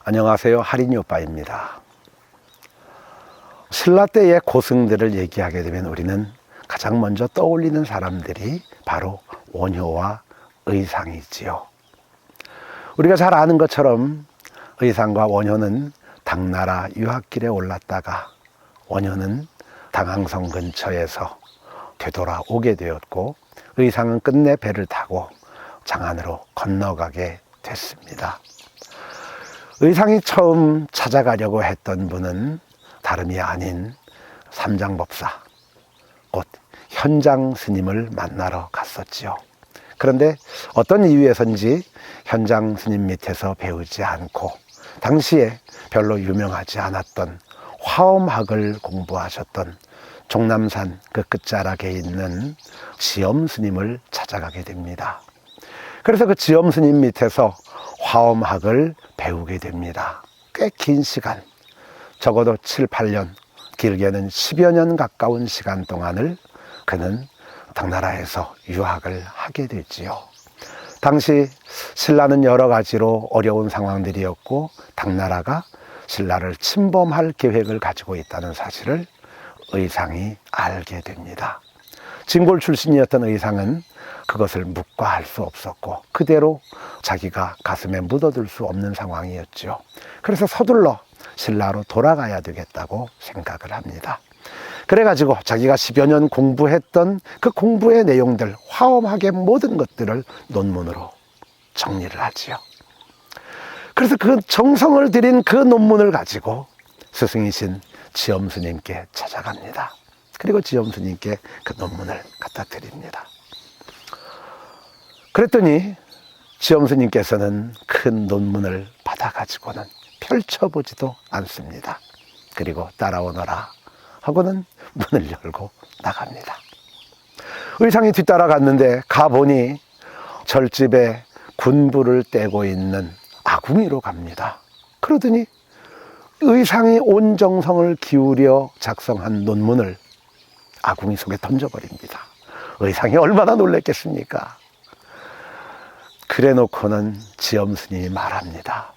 안녕하세요. 할인이 오빠입니다. 신라 때의 고승들을 얘기하게 되면 우리는 가장 먼저 떠올리는 사람들이 바로 원효와 의상이지요. 우리가 잘 아는 것처럼 의상과 원효는 당나라 유학길에 올랐다가 원효는 당항성 근처에서 되돌아오게 되었고, 의상은 끝내 배를 타고 장안으로 건너가게 됐습니다. 의상이 처음 찾아가려고 했던 분은 다름이 아닌 삼장법사, 곧 현장 스님을 만나러 갔었지요. 그런데 어떤 이유에선지 현장 스님 밑에서 배우지 않고 당시에 별로 유명하지 않았던 화엄학을 공부하셨던 종남산 그 끝자락에 있는 지엄 스님을 찾아가게 됩니다. 그래서 그 지엄 스님 밑에서 화엄학을 배우게 됩니다. 꽤 긴 시간, 적어도 7, 8년, 길게는 10여 년 가까운 시간 동안을 그는 당나라에서 유학을 하게 되지요. 당시 신라는 여러 가지로 어려운 상황들이었고, 당나라가 신라를 침범할 계획을 가지고 있다는 사실을 의상이 알게 됩니다. 진골 출신이었던 의상은 그것을 묵과할 수 없었고 그대로 자기가 가슴에 묻어둘 수 없는 상황이었죠. 그래서 서둘러 신라로 돌아가야 되겠다고 생각을 합니다. 그래가지고 자기가 10여 년 공부했던 그 공부의 내용들, 화엄학의 모든 것들을 논문으로 정리를 하지요. 그래서 그 정성을 들인 그 논문을 가지고 스승이신 지엄 스님께 찾아갑니다. 그리고 지엄 스님께 그 논문을 갖다 드립니다. 그랬더니 지엄 스님께서는 큰 논문을 받아가지고는 펼쳐보지도 않습니다. 그리고 따라오너라 하고는 문을 열고 나갑니다. 의상이 뒤따라갔는데 가보니 절집에 군부를 떼고 있는 아궁이로 갑니다. 그러더니 의상이 온 정성을 기울여 작성한 논문을 아궁이 속에 던져버립니다. 의상이 얼마나 놀랬겠습니까? 그래 놓고는 지엄 스님이 말합니다.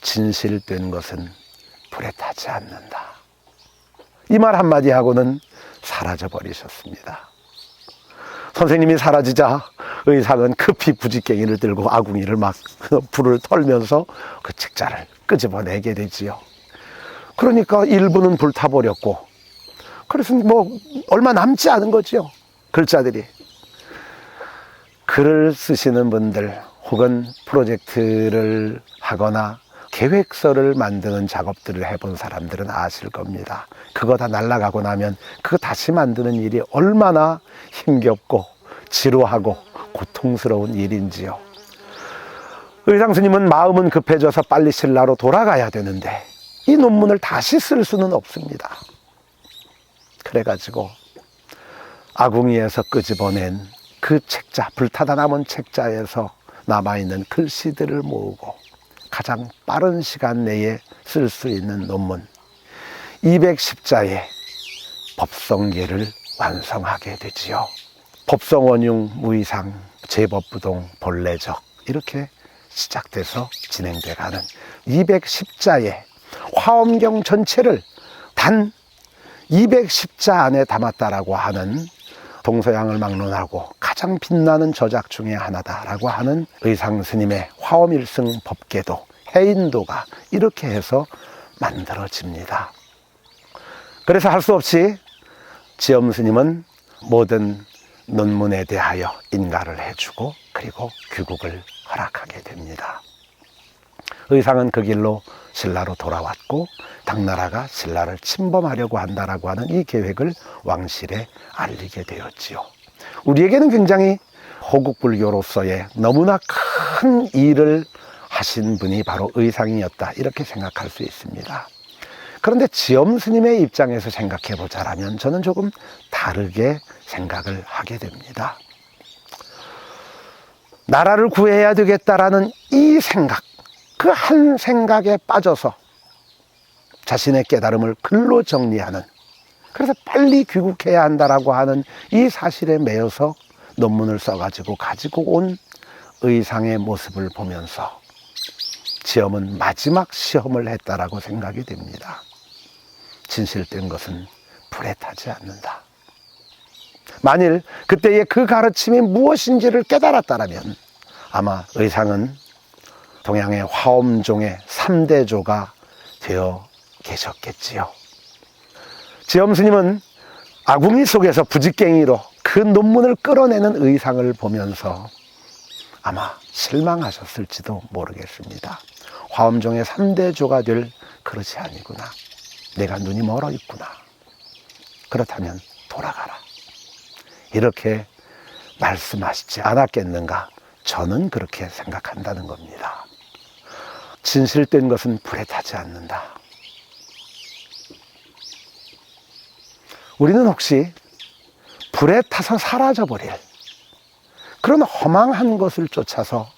진실된 것은 불에 타지 않는다. 이 말 한마디 하고는 사라져 버리셨습니다. 선생님이 사라지자 의상은 급히 부지깽이를 들고 아궁이를 막 불을 털면서 그 책자를 끄집어내게 되지요. 그러니까 일부는 불타버렸고, 그래서 얼마 남지 않은 거죠. 글자들이. 글을 쓰시는 분들 혹은 프로젝트를 하거나 계획서를 만드는 작업들을 해본 사람들은 아실 겁니다. 그거 다 날아가고 나면 그거 다시 만드는 일이 얼마나 힘겹고 지루하고 고통스러운 일인지요. 의상 스님은 마음은 급해져서 빨리 신라로 돌아가야 되는데 이 논문을 다시 쓸 수는 없습니다. 그래가지고 아궁이에서 끄집어낸 그 책자, 불타다 남은 책자에서 남아있는 글씨들을 모으고 가장 빠른 시간 내에 쓸 수 있는 논문 210자의 법성계를 완성하게 되지요. 법성원융, 무의상, 제법부동, 본래적 이렇게 시작돼서 진행돼가는 210자의 화엄경 전체를 단 210자 안에 담았다라고 하는 동서양을 막론하고 가장 빛나는 저작 중에 하나다라고 하는 의상 스님의 화엄일승 법계도, 해인도가 이렇게 해서 만들어집니다. 그래서 할 수 없이 지엄 스님은 모든 논문에 대하여 인가를 해주고 그리고 귀국을 허락하게 됩니다. 의상은 그 길로 신라로 돌아왔고 당나라가 신라를 침범하려고 한다라고 하는 이 계획을 왕실에 알리게 되었지요. 우리에게는 굉장히 호국불교로서의 너무나 큰 일을 하신 분이 바로 의상이었다 이렇게 생각할 수 있습니다. 그런데 지엄 스님의 입장에서 생각해 보자라면 저는 조금 다르게 생각을 하게 됩니다. 나라를 구해야 되겠다라는 이 생각, 그 한 생각에 빠져서 자신의 깨달음을 글로 정리하는, 그래서 빨리 귀국해야 한다라고 하는 이 사실에 매여서 논문을 써가지고 가지고 온 의상의 모습을 보면서 시험은 마지막 시험을 했다라고 생각이 됩니다. 진실된 것은 불에 타지 않는다. 만일 그때의 그 가르침이 무엇인지를 깨달았다면 아마 의상은 동양의 화엄종의 3대조가 되어 계셨겠지요. 지엄 스님은 아궁이 속에서 부지깽이로 그 논문을 끌어내는 의상을 보면서 아마 실망하셨을지도 모르겠습니다. 화엄종의 3대조가 될 그릇이 아니구나. 내가 눈이 멀어 있구나. 그렇다면 돌아가라. 이렇게 말씀하시지 않았겠는가? 저는 그렇게 생각한다는 겁니다. 진실된 것은 불에 타지 않는다. 우리는 혹시 불에 타서 사라져버릴 그런 허망한 것을 쫓아서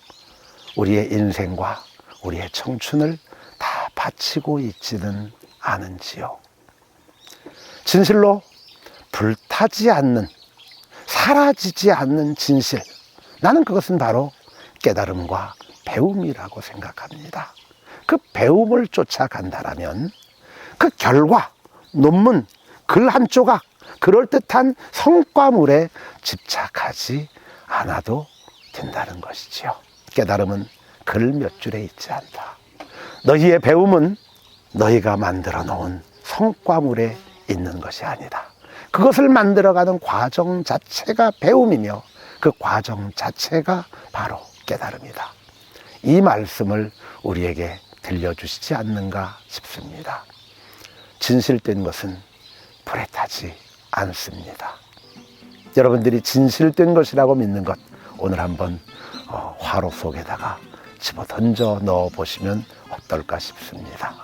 우리의 인생과 우리의 청춘을 다 바치고 있지는 않은지요. 진실로 불타지 않는, 사라지지 않는 진실, 나는 그것은 바로 깨달음과 배움이라고 생각합니다. 그 배움을 쫓아간다라면 그 결과, 논문, 글 한 조각, 그럴듯한 성과물에 집착하지 않아도 된다는 것이지요. 깨달음은 글 몇 줄에 있지 않다. 너희의 배움은 너희가 만들어 놓은 성과물에 있는 것이 아니다. 그것을 만들어가는 과정 자체가 배움이며 그 과정 자체가 바로 깨달음이다. 이 말씀을 우리에게 들려주시지 않는가 싶습니다. 진실된 것은 불에 타지 않습니다. 여러분들이 진실된 것이라고 믿는 것 오늘 한번 화로 속에다가 집어 던져 넣어 보시면 어떨까 싶습니다.